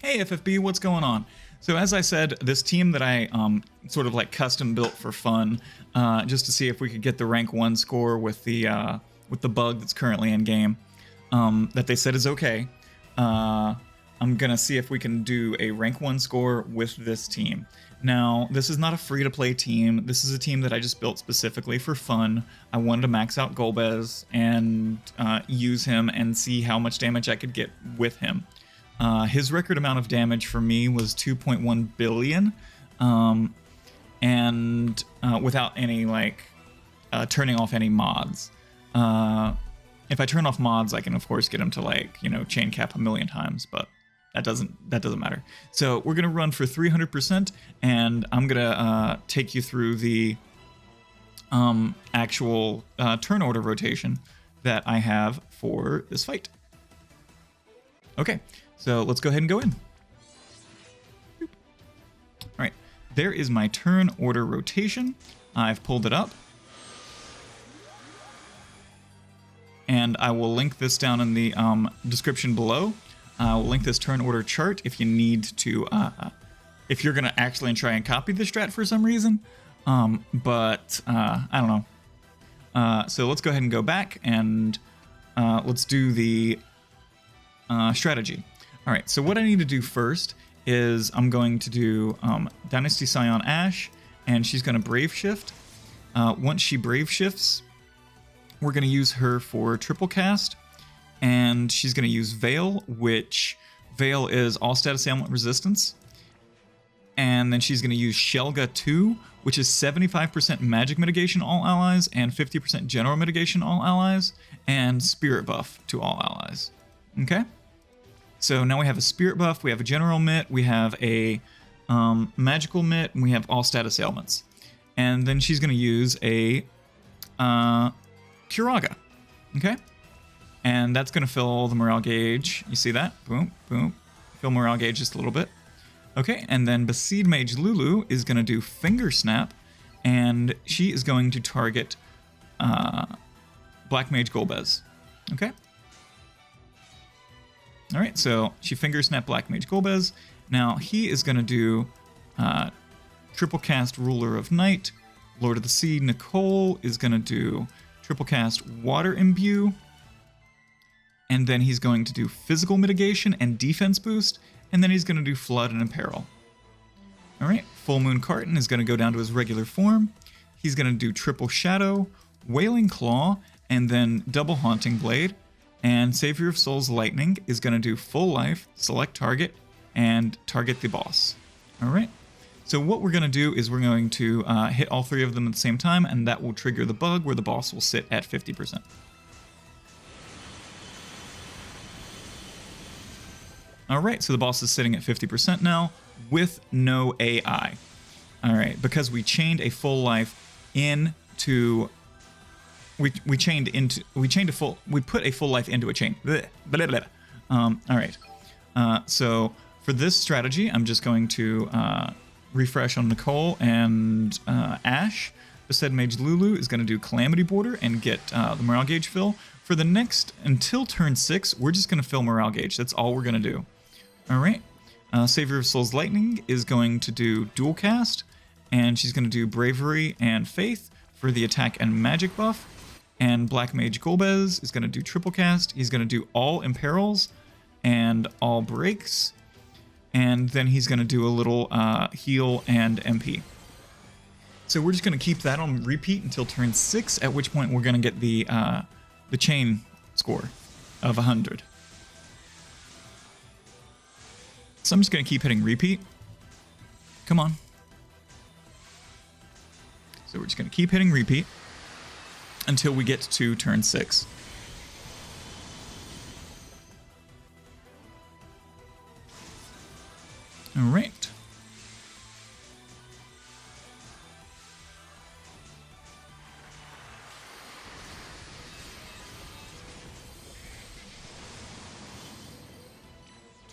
Hey FFB, what's going on? So as I said, this team that I sort of like custom built for fun, just to see if we could get the rank 1 score with the bug that's currently in game, that they said is okay. I'm gonna see if we can do a rank 1 score with this team. Now, this is not a free-to-play team. This is a team that I just built specifically for fun. I wanted to max out Golbez and use him and see how much damage I could get with him. His record amount of damage for me was 2.1 billion, and without any turning off any mods. If I turn off mods, I can of course get him to chain cap a million times, but that doesn't matter. So we're gonna run for 300%, and I'm gonna take you through the actual turn order rotation that I have for this fight. Okay. So let's go ahead and go in. All right, there is my turn order rotation. I've pulled it up. And I will link this down in the description below. I will link this turn order chart if you need to, if you're gonna actually try and copy the strat for some reason. But I don't know. So let's go ahead and go back and let's do the strategy. All right, so what I need to do first is I'm going to do Dynasty Scion Ashe, and she's going to Brave Shift. Once she Brave Shifts, we're going to use her for triple cast, and she's going to use Veil, which Veil is all status ailment resistance. And then she's going to use Shelga 2, which is 75% magic mitigation all allies and 50% general mitigation all allies, and spirit buff to all allies. Okay? So now we have a spirit buff, we have a general mit, we have a magical mit, and we have all status ailments. And then she's going to use a Curaga, okay? And that's going to fill the morale gauge. You see that? Boom, boom. Fill morale gauge just a little bit. Okay, and then Besieged Mage Lulu is going to do Finger Snap, and she is going to target Black Mage Golbez, okay? All right, so she Finger Snap Black Mage Golbez. Now he is going to do triple cast Ruler of Night. Lord of the Sea Nicole is going to do triple cast Water Imbue. And then he's going to do physical mitigation and defense boost. And then he's going to do Flood and Imperil. All right, Full Moon Carton is going to go down to his regular form. He's going to do triple Shadow, Wailing Claw, and then double Haunting Blade. And Savior of Souls Lightning is going to do full life, select target, and target the boss. All right. So what we're going to do is we're going to hit all three of them at the same time, and that will trigger the bug where the boss will sit at 50%. All right, so the boss is sitting at 50% now with no AI. All right, because we chained a full life into... We put a full life into a chain. Blech, blah, blah, blah. All right. So for this strategy, I'm just going to refresh on Nicole and Ashe. Besieged Mage Lulu is going to do Calamity Border and get the morale gauge fill. For the next, until turn 6, we're just going to fill morale gauge. That's all we're going to do. All right. Savior of Souls Lightning is going to do dual cast, and she's going to do Bravery and Faith for the attack and magic buff. And Black Mage Golbez is going to do triple cast. He's going to do all imperils and all breaks. And then he's going to do a little heal and MP. So we're just going to keep that on repeat until turn 6, at which point we're going to get the chain score of 100. So I'm just going to keep hitting repeat. Come on. So we're just going to keep hitting repeat until we get to turn 6. All right.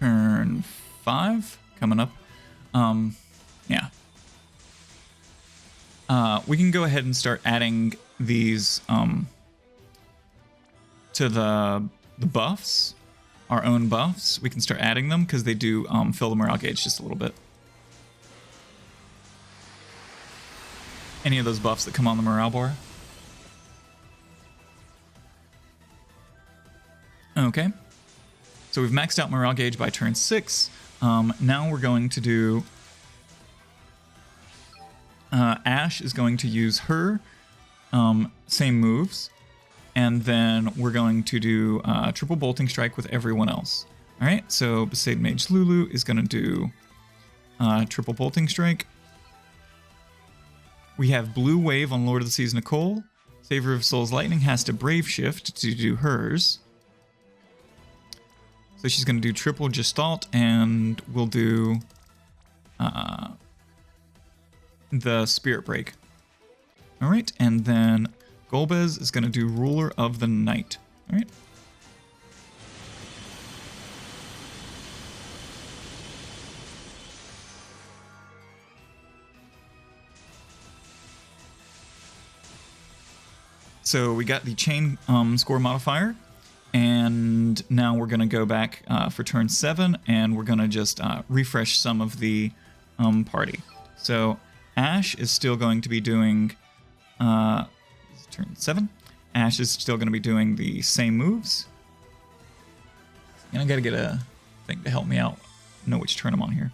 Turn 5 coming up. Yeah. We can go ahead and start adding these to the buffs. our own buffs, we can start adding them because they do fill the morale gauge just a little bit. Any of those buffs that come on the morale bar. Okay. So we've maxed out morale gauge by turn 6. Now we're going to do... Ash is going to use her same moves. And then we're going to do triple bolting strike with everyone else. Alright, so Besaid Mage Lulu is going to do triple bolting strike. We have Blue Wave on Lord of the Seas Nicole. Saver of Souls Lightning has to Brave Shift to do hers. So she's going to do triple Gestalt, and we'll do the Spirit Break. Alright, and then Golbez is going to do Ruler of the Night. Alright. So we got the chain score modifier, and now we're going to go back for turn 7, and we're going to just refresh some of the party. So Ash is still going to be doing... turn 7. Ash is still going to be doing the same moves. And I got to get a thing to help me out know which turn I'm on here.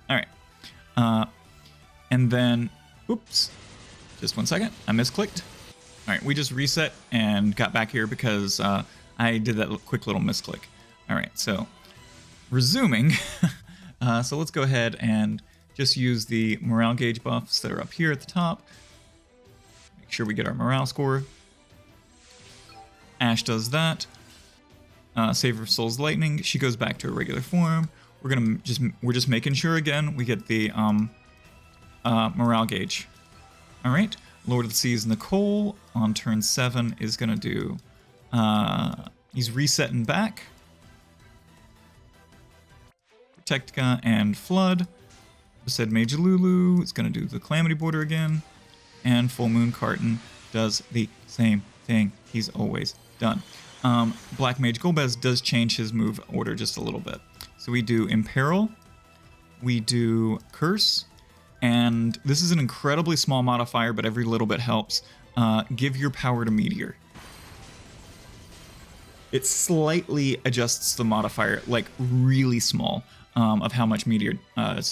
Alright. And then... Oops. Just one second. I misclicked. Alright, we just reset and got back here because I did that quick little misclick. Alright, so resuming. So let's go ahead and just use the morale gauge buffs that are up here at the top. Make sure we get our morale score. Ash does that. Saver of Souls Lightning. She goes back to her regular form. We're just making sure again we get the morale gauge. All right. Lord of the Seas Nicole on turn 7 is gonna do. He's resetting back. Protectica and Flood. Said Mage Lulu is gonna do the Calamity Border again. And Full Moon Carton does the same thing he's always done. Black Mage Golbez does change his move order just a little bit. So we do Imperil, we do Curse, and this is an incredibly small modifier, but every little bit helps. Give your power to Meteor. It slightly adjusts the modifier, like really small, of how much Meteor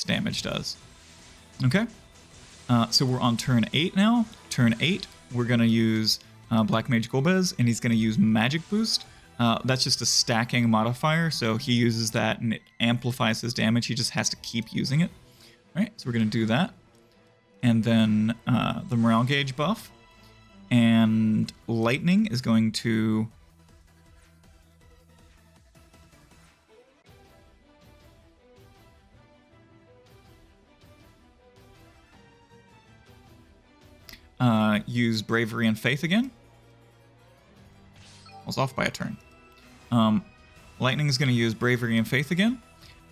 damage does. Okay? So we're on turn 8 now. Turn 8, we're going to use Black Mage Golbez, and he's going to use Magic Boost. That's just a stacking modifier, so he uses that and it amplifies his damage. He just has to keep using it. All right, so we're going to do that. And then the morale gauge buff. And Lightning is going to... use Bravery and Faith again. I was off by a turn. Lightning is going to use Bravery and Faith again.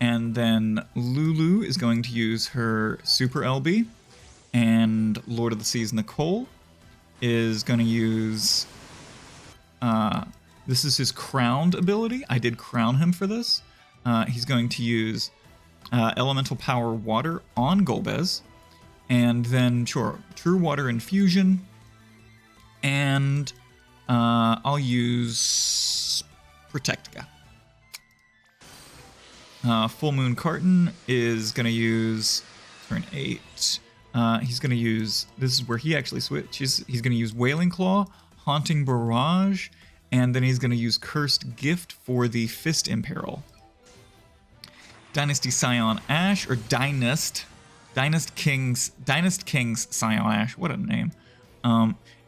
And then Lulu is going to use her Super LB. And Lord of the Seas Nicole is going to use... this is his Crowned ability. I did crown him for this. He's going to use Elemental Power Water on Golbez. And then, sure, True Water Infusion. And I'll use Protectica. Full Moon Carton is going to use turn 8. He's going to use, this is where he actually switches. He's going to use Wailing Claw, Haunting Barrage, and then he's going to use Cursed Gift for the Fist Imperil. Dynasty Scion Ash, or Dynast King's Scion Ash, what a name,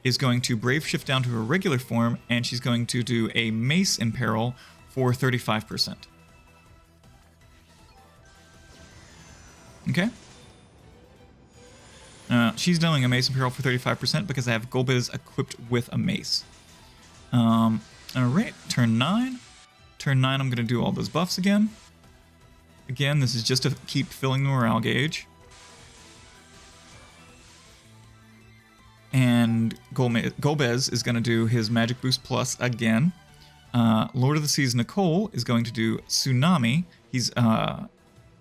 is going to Brave Shift down to her regular form, and she's going to do a Mace Imperil for 35%. Okay. She's doing a Mace Imperil for 35% because I have Golbez equipped with a Mace. Alright, turn 9. Turn 9, I'm going to do all those buffs again. Again, this is just to keep filling the morale gauge. And Golbez is going to do his Magic Boost Plus again. Lord of the Seas Nicole is going to do Tsunami. He's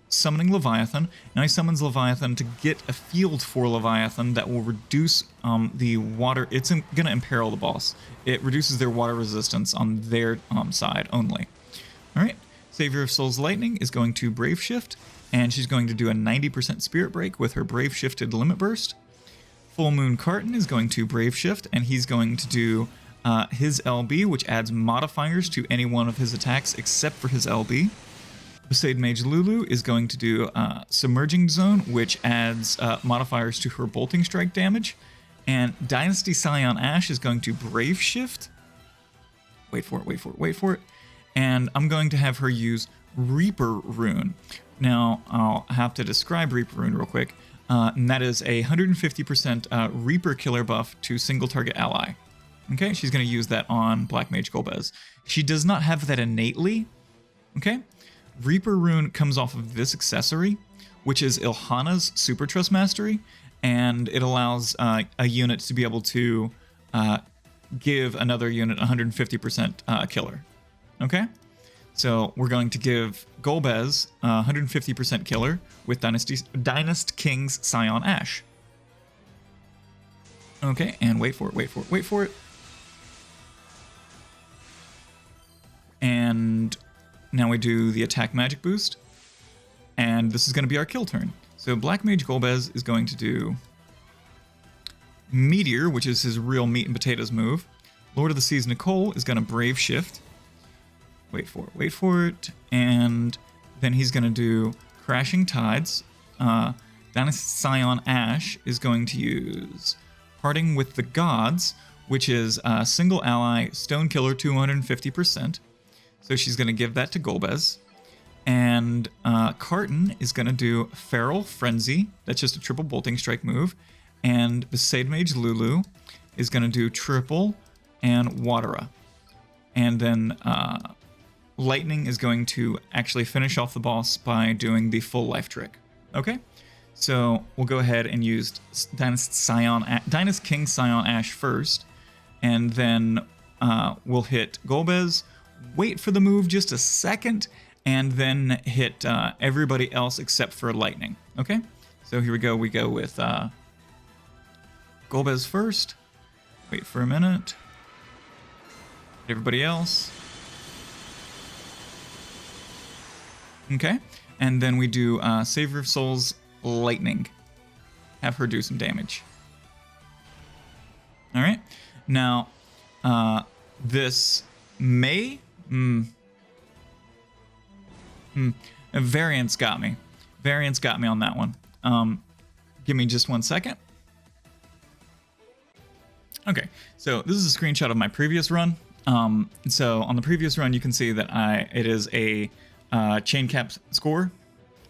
summoning Leviathan. Now he summons Leviathan to get a field for Leviathan that will reduce the water. It's going to imperil the boss. It reduces their water resistance on their side only. All right. Savior of Souls Lightning is going to Brave Shift, and she's going to do a 90% Spirit Break with her Brave Shifted Limit Burst. Full Moon Carton is going to Brave Shift, and he's going to do his LB, which adds modifiers to any one of his attacks except for his LB. Besaid Mage Lulu is going to do Submerging Zone, which adds modifiers to her Bolting Strike damage. And Dynasty Scion Ash is going to Brave Shift. Wait for it. And I'm going to have her use Reaper Rune. Now, I'll have to describe Reaper Rune real quick. And that is a 150% Reaper killer buff to single target ally. Okay, she's going to use that on Black Mage Golbez. She does not have that innately. Okay, Reaper Rune comes off of this accessory, which is Ilhana's Super Trust Mastery, and it allows a unit to be able to give another unit 150% killer. Okay, so we're going to give Golbez 150% killer with Dynast King's Scion Ash. Okay, and wait for it. And now we do the attack magic boost, and this is going to be our kill turn. So Black Mage Golbez is going to do Meteor, which is his real meat and potatoes move. Lord of the Seas Nicole is going to Brave Shift. Wait for it. And then he's going to do Crashing Tides. Dynasty Scion Ash is going to use Parting with the Gods, which is a single ally Stone Killer 250%. So she's going to give that to Golbez. And Carton is going to do Feral Frenzy. That's just a triple Bolting Strike move. And Besaid Mage Lulu is going to do triple and Watera. And then Lightning is going to actually finish off the boss by doing the full life trick. Okay? So we'll go ahead and use Dynast King Scion Ash first. And then we'll hit Golbez, wait for the move just a second, and then hit everybody else except for Lightning. Okay? So here we go. We go with Golbez first. Wait for a minute. Everybody else. Okay, and then we do Savior of Souls Lightning. Have her do some damage. All right, now this may Variance got me. Variance got me on that one. Give me just 1 second. Okay, so this is a screenshot of my previous run. So on the previous run, you can see that it is a chain cap score.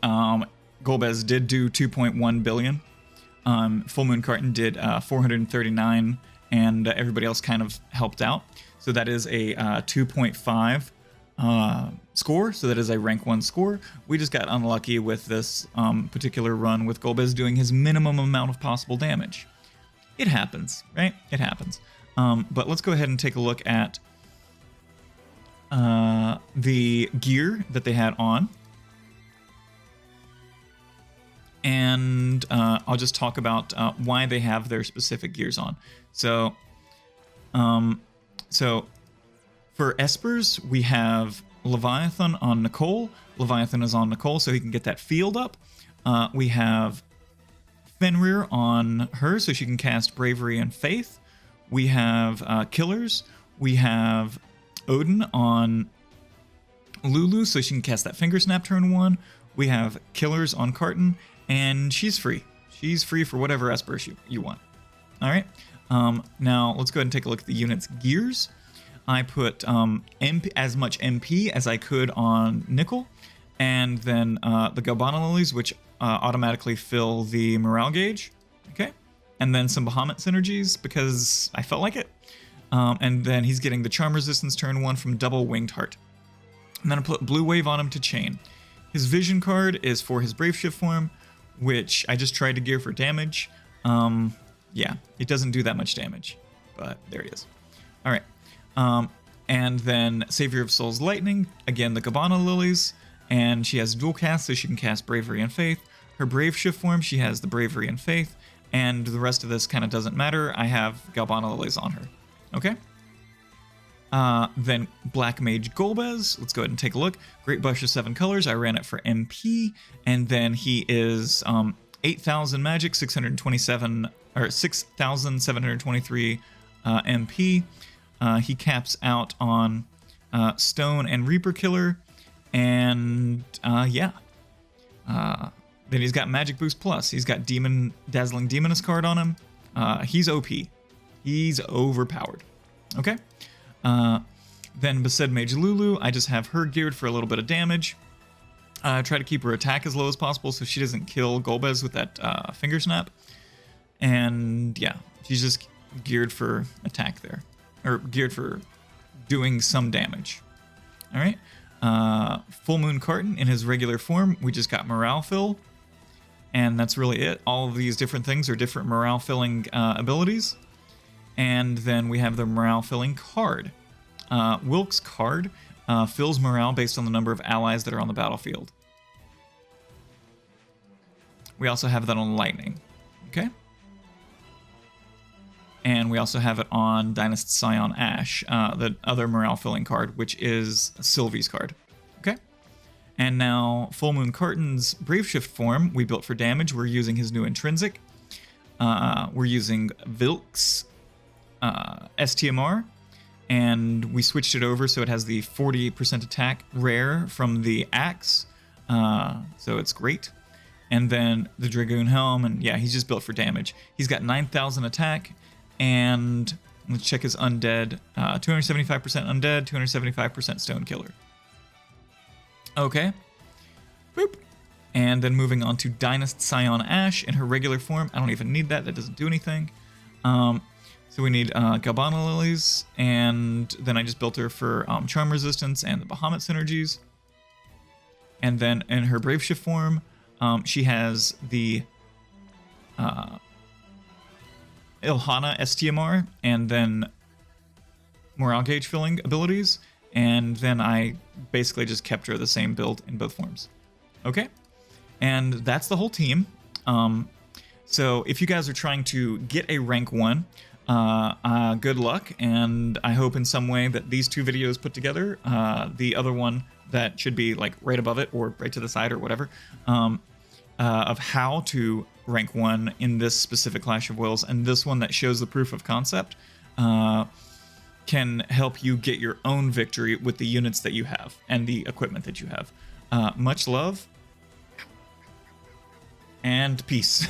Golbez did do 2.1 billion. Full Moon Carton did 439, and everybody else kind of helped out. So that is a 2.5 score. So that is a rank 1 score. We just got unlucky with this particular run with Golbez doing his minimum amount of possible damage. It happens, right? It happens. But let's go ahead and take a look at the gear that they had on. And I'll just talk about why they have their specific gears on. So for Espers, we have Leviathan on Nicole. Leviathan is on Nicole, so he can get that field up. We have Fenrir on her, so she can cast Bravery and Faith. We have Killers. We have Odin on Lulu, so she can cast that Finger Snap turn 1. We have Killers on Carton, and she's free. She's free for whatever Esper you want. All right. Now let's go ahead and take a look at the unit's gears. I put as much MP as I could on Nickel, and then the Galbana Lilies, which automatically fill the morale gauge. Okay. And then some Bahamut synergies because I felt like it. And then he's getting the Charm Resistance turn 1 from Double Winged Heart. And then I put Blue Wave on him to chain. His Vision card is for his Brave Shift form, which I just tried to gear for damage. Yeah, it doesn't do that much damage, but there he is. All right. And then Savior of Souls Lightning, again the Gabbana Lilies, and she has dual cast, so she can cast Bravery and Faith. Her Brave Shift form, she has the Bravery and Faith, and the rest of this kind of doesn't matter. I have Galbana Lilies on her. Okay? Then Black Mage Golbez, let's go ahead and take a look. Great Bush of 7 colors, I ran it for MP, and then he is 8,000 magic, 627, or 6,723 MP. He caps out on Stone and Reaper Killer, and yeah. Then he's got Magic Boost Plus. He's got Dazzling Demoness card on him. He's OP. He's overpowered. Okay. Then Besaid Mage Lulu. I just have her geared for a little bit of damage. Try to keep her attack as low as possible so she doesn't kill Golbez with that Finger Snap. And yeah, she's just geared for attack there. Or geared for doing some damage. All right. Full Moon Carton in his regular form. We just got Morale Fill. And that's really it. All of these different things are different morale filling abilities. And then we have the morale filling card. Wilk's card fills morale based on the number of allies that are on the battlefield. We also have that on Lightning. Okay? And we also have it on Dynast Scion Ash, the other morale filling card, which is Sylvie's card. Okay? And now Full Moon Carton's Brave Shift form we built for damage. We're using his new intrinsic. We're using Vilk's STMR, and we switched it over so it has the 40% attack rare from the axe. So it's great. And then the Dragoon Helm, and yeah, he's just built for damage. He's got 9,000 attack, and let's check his undead. 275% undead, 275% stone killer. Okay. Boop. And then moving on to Dynast Scion Ash in her regular form. I don't even need that. That doesn't do anything. So we need Galbana Lilies, and then I just built her for Charm Resistance and the Bahamut synergies. And then in her Brave Shift form, she has the Ilhana STMR, and then Morale Gauge filling abilities. And then I basically just kept her the same build in both forms. Okay? And that's the whole team. So if you guys are trying to get a rank 1, good luck, and I hope in some way that these two videos put together, the other one that should be like right above it or right to the side or whatever, of how to rank 1 in this specific Clash of Wills, and this one that shows the proof of concept, can help you get your own victory with the units that you have and the equipment that you have. Much love and peace.